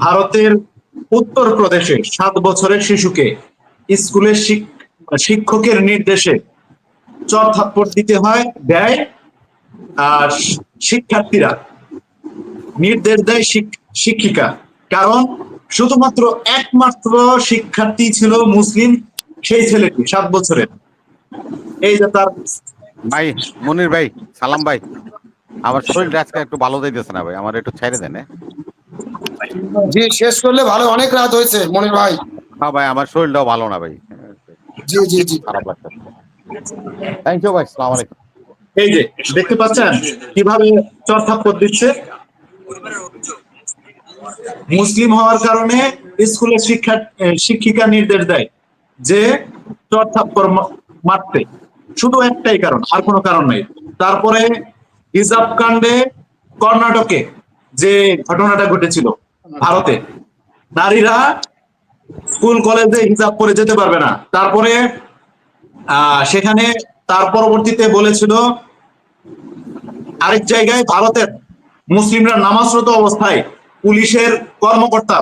ভারতের উত্তরপ্রদেশে 7 বছরের শিশুকে স্কুলের শিক্ষকের নির্দেশে চর থাপ্পড় দিতে হয় দেয়। আর শিক্ষার্থীরা নির্দেশ দেয় শিক্ষিকা, কারণ শুধুমাত্র একমাত্র শিক্ষার্থী ছিল মুসলিম, সেই ছেলেটি 7 বছরের। এই যে তার ভাই মনির ভাই, সালাম ভাই, আমার শরীরটা আজকে একটু ভালো যাইতেছে না ভাই, আমার একটু ছেড়ে দেন। জি, শেষ করলে ভালো, অনেক রাত হয়েছে মনির ভাই। হ্যাঁ ভাই, আমার শরীরটাও ভালো না ভাই, জি জি জি, খারাপ লাগছে। থ্যাংক ইউ ভাই, সালাম আলাইকুম। এই যে দেখতে পাচ্ছেন কিভাবে চর থাপ্পড় দিচ্ছে। মুসলিম হওয়ার কারণে স্কুলের শিক্ষিকা নির্দেশ দেয় যে চর থাপ্পড় মারতে, শুধু একটাই কারণ, আর কোনো কারণ নাই। তারপরে হিজাব কাণ্ডে কর্ণাটকে যে ঘটনাটা ঘটেছিল, ভারতে নারীরা স্কুল কলেজে হিজাব পরে যেতে পারবে না। তারপরে সেখানে তার পরবর্তীতে বলেছিল আরেক জায়গায় ভারতের মুসলিমরা নামাজরত অবস্থায় পুলিশের কর্মকর্তা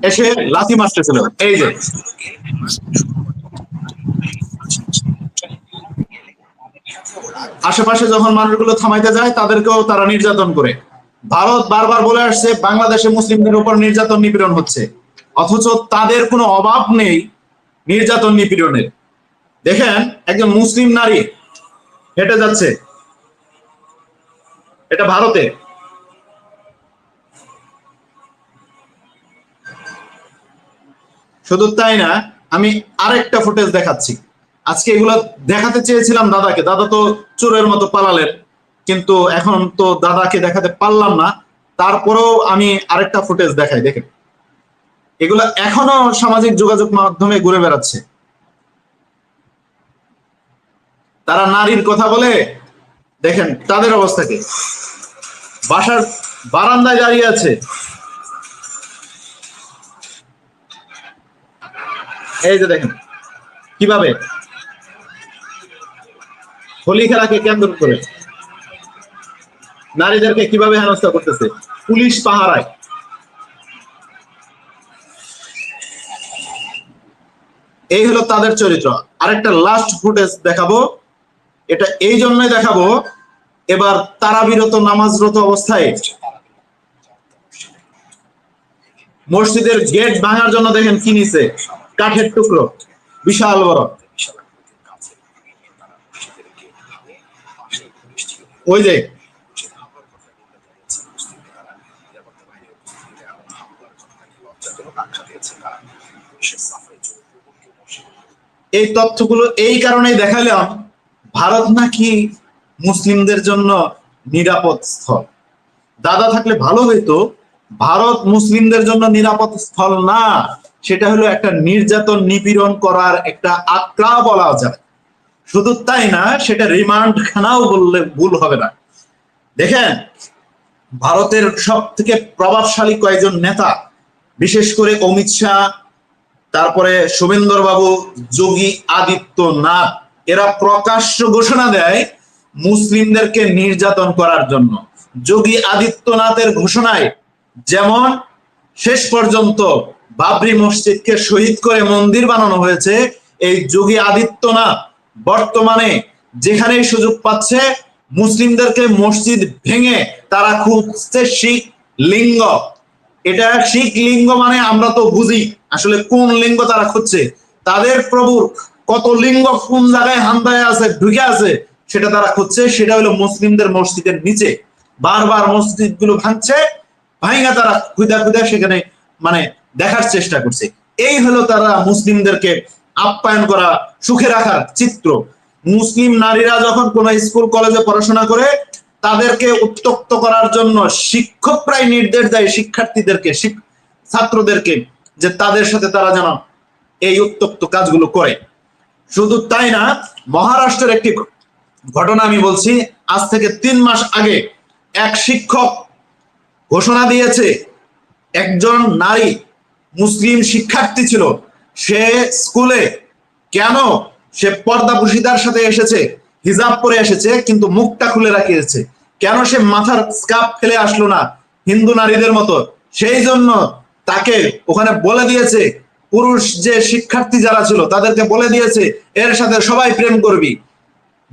এসে লাথি মারতেছিল। এই যে আশেপাশে যখন মানুষগুলো থামাইতে যায় তাদেরকেও তারা নির্যাতন করে। ভারত বারবার বলে আসছে বাংলাদেশে মুসলিমদের উপর নির্যাতন নিপীড়ন হচ্ছে, অথচ তাদের কোনো অভাব নেই নির্যাতন নিপীড়নের। দেখেন একজন মুসলিম নারী হেঁটে যাচ্ছে, এটা ভারতে। শুধু তাই না, আমি আরেকটা ফুটেজ দেখাচ্ছি। আজকে এগুলো দেখাতে চেয়েছিলাম দাদাকে, দাদা তো চোরের মতো পালালেন, কিন্তু এখন তো দাদাকে দেখাতে পারলাম না। তারপরেও আমি আরেকটা ফুটেজ দেখাই। দেখেন এগুলো এখনো সামাজিক যোগাযোগ মাধ্যমে ঘুরে বেড়াচ্ছে। তারা নারীর কথা বলে, দেখেন তাদের অবস্থাকে, বাসার বারান্দায় দাঁড়িয়ে আছে। এই যে দেখেন কিভাবে হোলি খেলাকে কেন্দ্র করে নারীদেরকে কিভাবে হেনস্থা করতেছে পুলিশ পাহারায়। এই হলো তাদের চরিত্র। আরেকটা লাস্ট ফুটেজ দেখাবো, এটা এই জন্যই দেখাবো, এবার তারাবিরত নামাজরত অবস্থায় মসজিদের গেট ভাঙার জন্য দেখেন কি নিছে, কাঠের টুকরো বিশাল বড়। ওই যে এই তথ্যগুলো এই কারণেই দেখালাম, ভারত নাকি মুসলিমদের জন্য নিরাপদ স্থল। দাদা থাকলে ভালো হইতো, ভারত মুসলিমদের জন্য নিরাপদ স্থল না, সেটা হলো একটা নির্যাতন নিপীড়ন করার একটা আক্রা বলা যায়। শুধু তাই না, সেটা রিমান্ড খানাও বললে ভুল হবে না। দেখেন ভারতের সব থেকে প্রভাবশালী কয়েকজন নেতা, বিশেষ করে অমিত শাহ, তারপরে শুভেন্দর বাবু, যোগী আদিত্যনাথ, এরা প্রকাশ্য ঘোষণা দেয় মুসলিমদেরকে নির্যাতন করার জন্য। যোগী আদিত্যনাথের ঘোষণায় যেমন শেষ পর্যন্ত বাবরি মসজিদকে শহীদ করে মন্দির বানানো হয়েছে, এই যোগী আদিত্যনাথ বর্তমানে যেখানেই সুযোগ পাচ্ছে মুসলিমদেরকে মসজিদ ভেঙে তারা খুঁজছে শিখ লিঙ্গ। এটা শিখ লিঙ্গ মানে আমরা তো বুঝি আসলে কোন লিঙ্গ তারা খুঁজছে। তাদের প্রভুর কত লিঙ্গ কোন জায়গায় হান্দায় আছে, ঢুকে আছে, সেটা তারা খুঁজছে। সেটা হলো মুসলিমদের মসজিদের নিচে। বারবার মসজিদ গুলো ভাঙছে, ভাঙা তারা খুদা খুদা সেখানে মানে দেখার চেষ্টা করছে। এই হলো তারা মুসলিমদেরকে আপ্যায়ন করা, সুখে রাখার চিত্র। মুসলিম নারীরা যখন কোন স্কুল কলেজে পড়াশোনা করে তাদেরকে উত্তক্ত করার জন্য শিক্ষকরাই নির্দেশ দেয় শিক্ষার্থীদেরকে, ছাত্রদেরকে, যে তাদের সাথে তারা যেন এই উত্তক্ত কাজগুলো করে। শুধু তাই না, মহারাষ্ট্রের একটি ঘটনা আমি বলছি। আজ থেকে 3 মাস আগে এক শিক্ষক ঘোষণা দিয়েছে, একজন নারী মুসলিম শিক্ষার্থী ছিল, সে স্কুলে কেন সে পর্দাপুশিদার সাথে এসেছে, হিজাব পরে এসেছে, কিন্তু মুখটা খুলে রাখিয়েছে, কেন সে মাথার স্কার্ফ ফেলে আসলো না হিন্দু নারীদের মতো, সেই জন্য তাকে ওখানে বলে দিয়েছে, পুরুষ যে শিক্ষার্থী যারা ছিল তাদেরকে বলে দিয়েছে এর সাথে সবাই প্রেম করবি,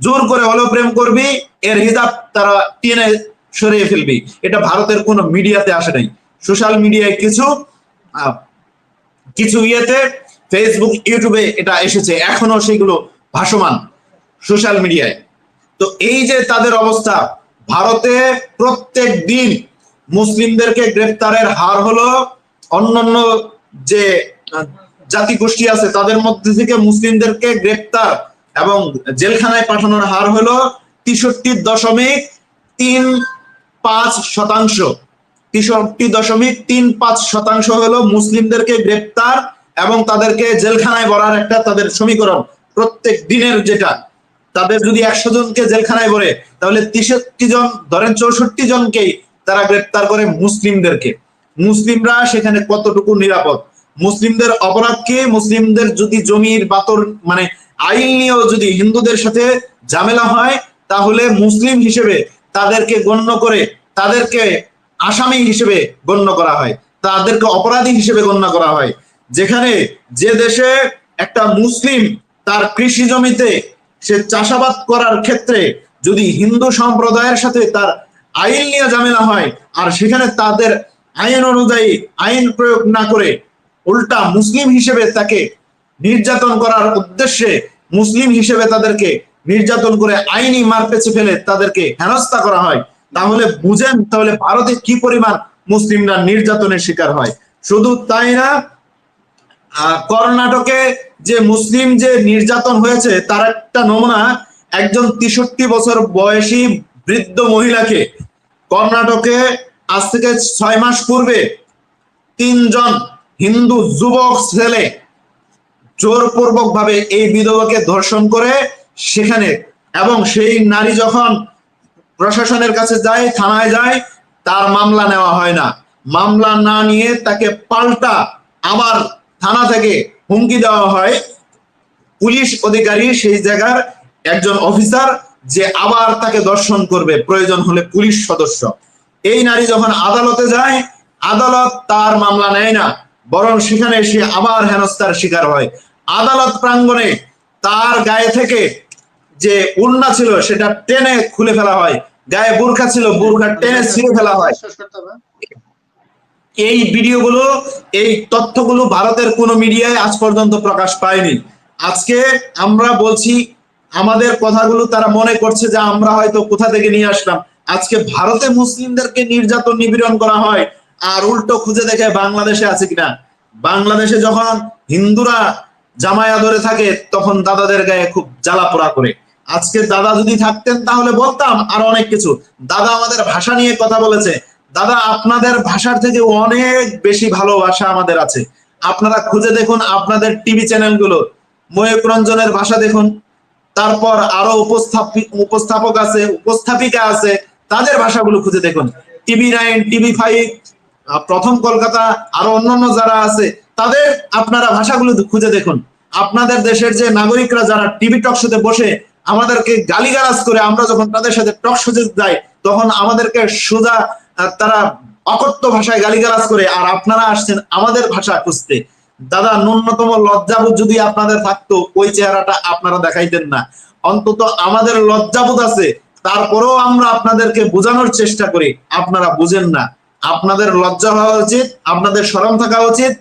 জোর করে হলেও প্রেম করবি, এর হিজাব তারা টেনে সরিয়ে ফেলবি। এটা ভারতের কোনো মিডিয়াতে আসে নাই, সোশ্যাল মিডিয়ায় কিছু ইয়েতে, ফেসবুক ইউটিউবে এটা এসেছে, এখনো সেগুলো ভাসমান সোশ্যাল মিডিয়ায়। তো এই যে তাদের অবস্থা, ভারতে প্রত্যেক দিন মুসলিমদেরকে গ্রেফতারের হার হলো অন্যান্য যে জাতিগোষ্ঠী আছে তাদের মধ্যে থেকে মুসলিমদেরকে গ্রেফতার এবং জেলখানায় পাঠানোর হার হলো 63.35%। 63.35% হলো মুসলিমদেরকে গ্রেফতার এবং তাদেরকে জেলখানায় ভরার একটা তাদের সমীকরণ প্রত্যেক দিনের। যেটা তাদের যদি 100 জনকে জেলখানায় ভরে তাহলে 63 জন, ধরেন 64 জনকেই তারা গ্রেফতার করে মুসলিমদেরকে। মুসলিমরা সেখানে কতটুকু নিরাপদ? মুসলিমদের অপরাধ কি? মুসলিমদের যদি জমির বাতর মানে আইন নিয়েও যদি হিন্দুদের সাথে ঝামেলা হয় তাহলে মুসলিম হিসেবে তাদেরকে গণ্য করে তাদেরকে আসামি হিসেবে গণ্য করা হয়, তাদেরকে অপরাধী হিসেবে গণ্য করা হয়। যেখানে যে দেশে একটা মুসলিম তার কৃষি জমিতে সে চাষাবাদ করার ক্ষেত্রে যদি হিন্দু সম্প্রদায়ের সাথে তার আইন নিয়ে ঝামেলা হয় আর সেখানে তাদের আইন অনুযায়ী আইন প্রয়োগ না করে উল্টা মুসলিম হিসেবে তাকে নির্যাতন করার উদ্দেশ্যে মুসলিম হিসেবে তাদেরকে নির্যাতন করে আইনি মার পেছে ফেলে তাদেরকে হেনস্থা করা হয়, তাহলে বুঝেন তাহলে ভারতে কি পরিমাণ মুসলিমরা নির্যাতনের শিকার হয়। শুধু তাই না, কর্ণাটকে যে মুসলিম যে নির্যাতন হয়েছে তার একটা নমুনা, একজন 63 বছর বয়সী বৃদ্ধ মহিলাকে কর্ণাটকে আজ থেকে 6 মাস পূর্বে 3 জন হিন্দু যুবক ছেলে জোরপূর্বক ভাবে এই বিধবাকে ধর্ষণ করে সেখানে, এবং সেই নারী যখন প্রশাসনের কাছে যায়, থানায় যায়, তার মামলা নেওয়া হয় না। মামলা না নিয়ে তাকে পাল্টা আবার থানা থেকে হুমকি দেওয়া হয় পুলিশ অধিকারী, সেই জায়গার একজন অফিসার, যে আবার তাকে দর্শন করবে প্রয়োজন হলে পুলিশ সদস্য। এই নারী যখন আদালতে যায়, আদালত তার মামলা নেয় না, বরং সেখানে সে আবার হেনস্থার শিকার হয়। আদালত প্রাঙ্গণে তার গায়ে থেকে যে ওড়না ছিল সেটা টেনে খুলে ফেলা হয়, গায়ে বোরকা ছিল বোরকা টেনে ছিঁড়ে ফেলা হয়। এই ভিডিওগুলো, এই তথ্যগুলো ভারতের কোনো মিডিয়ায় আজ পর্যন্ত প্রকাশ পায়নি। আজকে আমরা বলছি, আমাদের কথাগুলো তারা মনে করছে যে আমরা হয়তো কোথা থেকে নিয়ে আসলাম। আজকে ভারতে মুসলিমদেরকে নির্যাতন নিপীড়ন করা হয় আর উল্টো খুঁজে দেখে বাংলাদেশে আছে কিনা। বাংলাদেশে যখন হিন্দুরা জামায়া ধরে থাকে তখন দাদাদের গায়ে খুব জ্বালা পোড়া করে। আজকে দাদা যদি থাকতেন তাহলে বলতাম আরো অনেক কিছু। দাদা আমাদের ভাষা নিয়ে কথা বলেছে, দাদা আপনাদের ভাষার থেকে অনেক বেশি ভালো ভাষা আমাদের আছে। আপনারা খুঁজে দেখুন আপনাদের টিভি চ্যানেলগুলো, ময়ূক রঞ্জনের ভাষা দেখুন, তারপর আরো উপস্থাপক আছে, উপস্থাপিকা আছে, তাদের ভাষাগুলো খুঁজে দেখুন। TV9, TV5, প্রথম কলকাতা, আরো অন্যান্য যারা আছে তাদের আপনারা ভাষাগুলো খুঁজে দেখুন। আপনাদের দেশের যে নাগরিকরা যারা টিভি টক শোতে বসে আমাদেরকে গালিগালাজ করে, আমরা যখন তাদের সাথে টক শোতে যাই তখন আমাদেরকে সোজা তারা অকথ্য ভাষায় গালিগালাজ করে, আর আপনারা আসছেন আমাদের ভাষা খুঁজতে। দাদা ন্যূনতম লজ্জাবোধ যদি আপনাদের থাকতো ওই চেহারাটা আপনারা দেখাইতেন না। অন্তত আমাদের লজ্জাবোধ আছে, তারপরেও আমরা আপনাদেরকে বোঝানোর চেষ্টা করি, আপনারা বুঝেন না। আপনাদের লজ্জা হওয়া উচিত, আপনাদের শরম থাকা উচিত।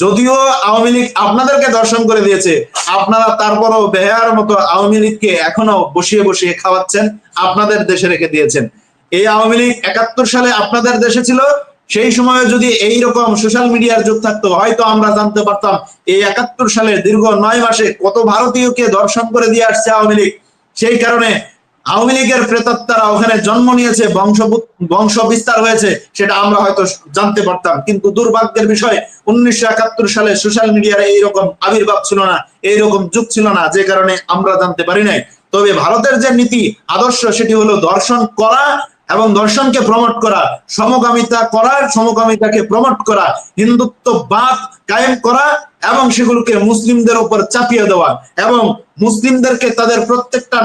যদিও আওয়ামী লীগ আপনাদেরকে দর্শন করে দিয়েছে, আপনারা তারপরও বেহার মতো আওয়ামী লীগকে এখনো বসিয়ে বসিয়ে খাওয়াচ্ছেন, আপনাদের দেশে রেখে দিয়েছেন। এই আওয়ামী লীগ 71 সালে আপনাদের দেশে ছিল, সেই সময়ে যদি এইরকম সোশ্যাল মিডিয়ার যুগ থাকতো হয়তো আমরা জানতে পারতাম এই 71 সালে দীর্ঘ 9 মাসে কত ভারতীয়কে দর্শন করে দিয়ে আসছে আওয়ামী লীগ। সেই কারণে আওয়ামী লীগের প্রেতাত্মারা ওখানে জন্ম নিয়েছে, বংশ বিস্তার হয়েছে, সেটা আমরা হয়তো জানতে পারতাম। কিন্তু দুর্ভাগ্যের বিষয় 1971 সালে সোশ্যাল মিডিয়ার এইরকম আবির্ভাব ছিল না, এইরকম যুগ ছিল না, যে কারণে আমরা জানতে পারি নাই। তবে ভারতের যে নীতি আদর্শ সেটি হলো দর্শন করা এবং দর্শনকে প্রমোট করা, সমকামিতা করা, সমকামিতাকে প্রমোট করা, হিন্দুত্ববাদ কায়েম করা এবং সেগুলোকে মুসলিমদের উপর চাপিয়ে দেওয়া, এবং মুসলিমদেরকে তাদের প্রত্যেকটা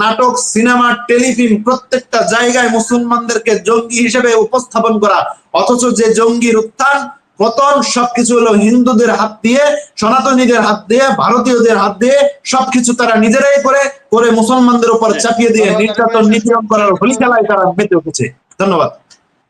নাটক, সিনেমা, টেলিফিল্ম প্রত্যেকটা জায়গায় মুসলমানদেরকে জঙ্গি হিসেবে উপস্থাপন করা। অথচ যে জঙ্গির উত্থান পতন সবকিছু হলো হিন্দুদের হাত দিয়ে, সনাতনীদের হাত দিয়ে, ভারতীয়দের হাত দিয়ে, সবকিছু তারা নিজেরাই করে মুসলমানদের উপর চাপিয়ে দিয়ে নির্যাতন নিপীড়ন করার হোলি খেলায় তারা মেতে উঠেছে। ধন্যবাদ।